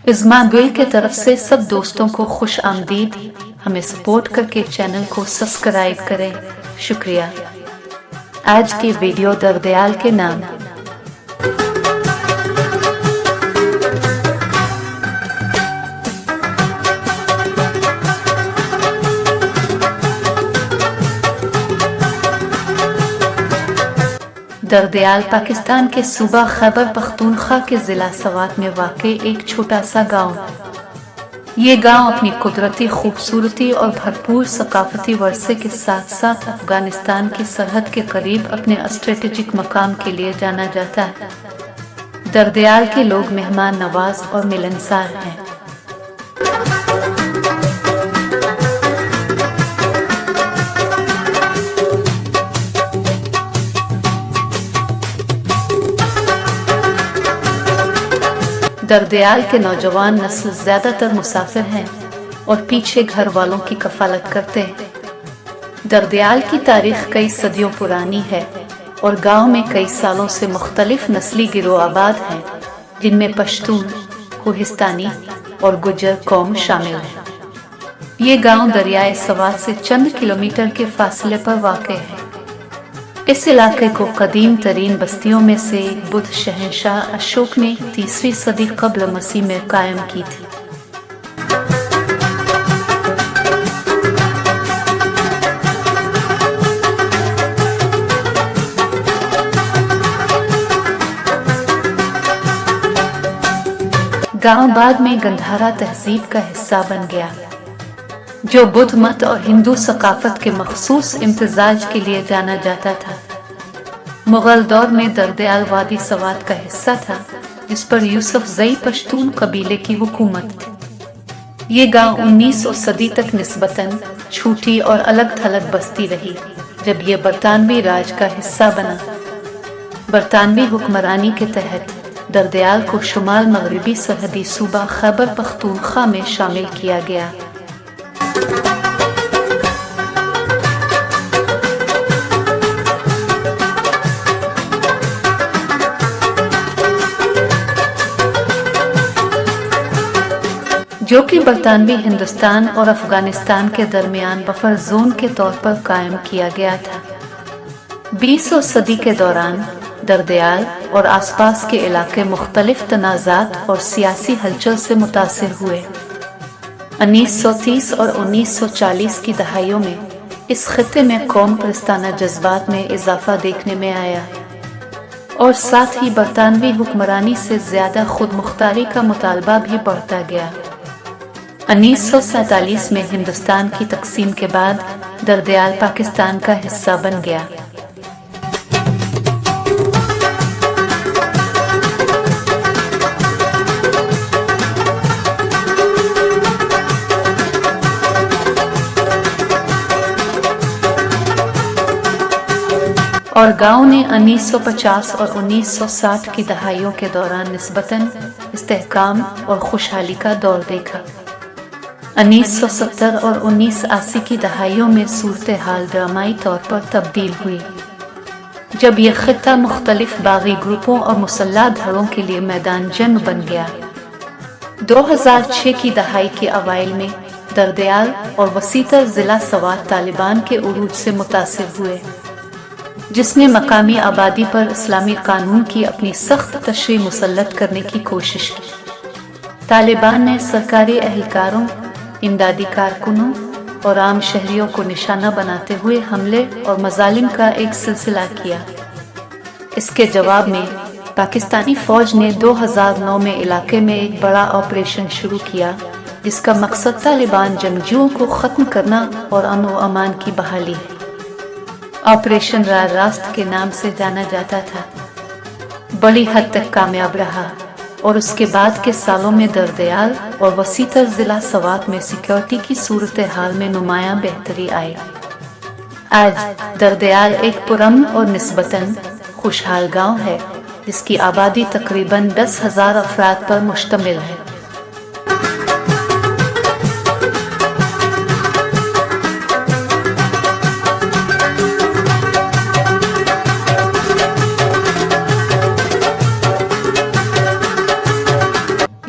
इज़्मा गुल के तरफ से सब दोस्तों को खुश आमदीद। हमें सपोर्ट करके चैनल को सब्सक्राइब करें, शुक्रिया। आज की वीडियो दरदयाल के नाम। दरदयाल पाकिस्तान के सूबा खैबर पख्तूनख्वा के ज़िला सवात में वाक़े एक छोटा सा गांव। ये गांव अपनी कुदरती खूबसूरती और भरपूर सकाफती वर्से के साथ साथ अफगानिस्तान की सरहद के करीब अपने स्ट्रेटेजिक मकाम के लिए जाना जाता है। दरदयाल के लोग मेहमान नवाज और मिलनसार हैं। दरदयाल के नौजवान नस्ल ज्यादातर मुसाफिर हैं और पीछे घर वालों की कफालत करते हैं। दरदयाल की तारीख कई सदियों पुरानी है और गांव में कई सालों से मुख्तलिफ नस्ली गिरोह आबाद हैं, जिनमें पश्तून, कोहिस्तानी और गुज्जर कौम शामिल है। ये गांव दरियाए सवात से चंद किलोमीटर के फासले पर वाक़ है। इस इलाके को कदीम तरीन बस्तियों में से बुद्ध शहंशाह अशोक ने 3वीं सदी क़ब्ल मसीह में कायम की थी। गांव बाद में गंधारा तहजीब का हिस्सा बन गया, जो बुद्ध मत और हिंदू सकाफत के मखसूस इम्तिजाज के लिए जाना जाता था। मुगल दौर में दरदयाल वादी सवात का हिस्सा था, जिस पर यूसुफ जई पश्तून कबीले की हुकूमत थी। ये गांव 19वीं सदी तक निस्बतन छूटी और अलग थलग बस्ती रही, जब ये बरतानवी राज का हिस्सा बना। बरतानवी हुक्मरानी के तहत दरदयाल को शुमाल मगरबी सरहदी सूबा खैबर पख्तूनख्वा में शामिल किया गया। जो कि बरतानवी हिंदुस्तान और अफगानिस्तान के दरमियान बफर जोन के तौर पर कायम किया गया था। 20वीं सदी के दौरान दरदयाल और आसपास के इलाके मुख्तलिफ तनाज़ात और सियासी हलचल से मुतासिर हुए। 1930 और 1940 की दहाइयों में इस खित्ते में कौम परस्ताना जज्बात में इजाफा देखने में आया और साथ ही बरतानवी हुक्मरानी से ज्यादा खुद मुख्तारी का मुतालबा भी बढ़ता गया। 1947 में हिंदुस्तान की तकसीम के बाद दरदयाल पाकिस्तान का हिस्सा बन गया। और गांव ने 1950 और 1960 की दहाइयों के दौरान निस्बतन इस्तेहकाम और खुशहाली का दौर देखा। 1970 और 1980 की दहाइयों में सूरत हाल ड्रामाई तौर पर तब्दील हुई, जब यह खित्ता मुख्तलिफ बागी ग्रुपों और मुसल्लह धड़ों के लिए मैदान जंग बन गया। 2006 की दहाई के अवाइल में दरदयाल और वसीतर जिला सवात तालिबान के उरूज से मुतासिर हुए, जिसने मकामी आबादी पर इस्लामी कानून की अपनी सख्त तशरीह मुसल्लत करने की कोशिश की। तालिबान ने सरकारी एहलकारों, इमदादी कारकुनों और आम शहरियों को निशाना बनाते हुए हमले और मजालिम का एक सिलसिला किया। इसके जवाब में पाकिस्तानी फौज ने 2009 में इलाके में एक बड़ा ऑपरेशन शुरू किया, जिसका मकसद तालिबान जंगजुओं को खत्म करना और अमन व अमान की बहाली है। ऑपरेशन रास्त के नाम से जाना जाता था, बड़ी हद तक कामयाब रहा और उसके बाद के सालों में दरदयाल और वसीतर जिला सवात में सिक्योरिटी की सूरत हाल में नुमायां बेहतरी आई। आज दरदयाल एक पुरअमन और निस्बतन खुशहाल गांव है, जिसकी आबादी तकरीबन 10,000 अफराद पर मुश्तमिल है।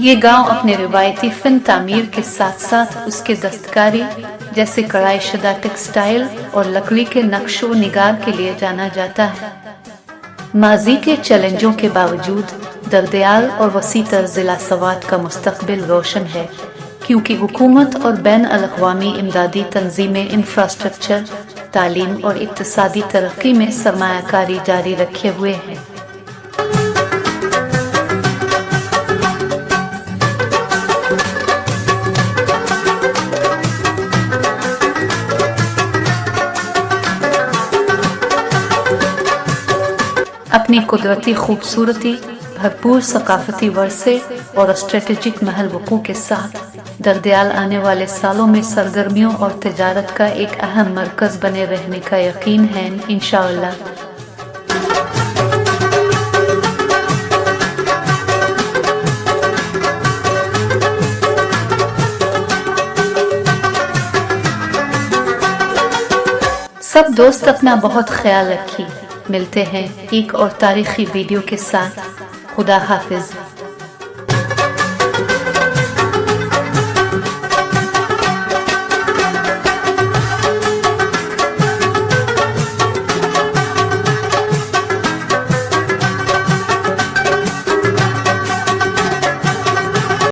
یہ گاؤں اپنے روایتی فن تعمیر کے ساتھ ساتھ اس کے دستکاری جیسے کڑھائی شدہ ٹیکسٹائل اور لکڑی کے نقش و نگار کے لیے جانا جاتا ہے۔ ماضی کے چیلنجوں کے باوجود دردیال اور وسیع تر ضلع سوات کا مستقبل روشن ہے، کیونکہ حکومت اور بین الاقوامی امدادی تنظیمیں انفراسٹرکچر، تعلیم اور اقتصادی ترقی میں سرمایہ کاری جاری رکھے ہوئے ہیں۔ اپنی قدرتی خوبصورتی، بھرپور ثقافتی ورثے اور اسٹریٹجک محل وقوع کے ساتھ دردیال آنے والے سالوں میں سرگرمیوں اور تجارت کا ایک اہم مرکز بنے رہنے کا یقین ہے انشاءاللہ۔ سب دوست اپنا بہت خیال رکھیے، ملتے ہیں ایک اور تاریخی ویڈیو کے ساتھ۔ خدا حافظ۔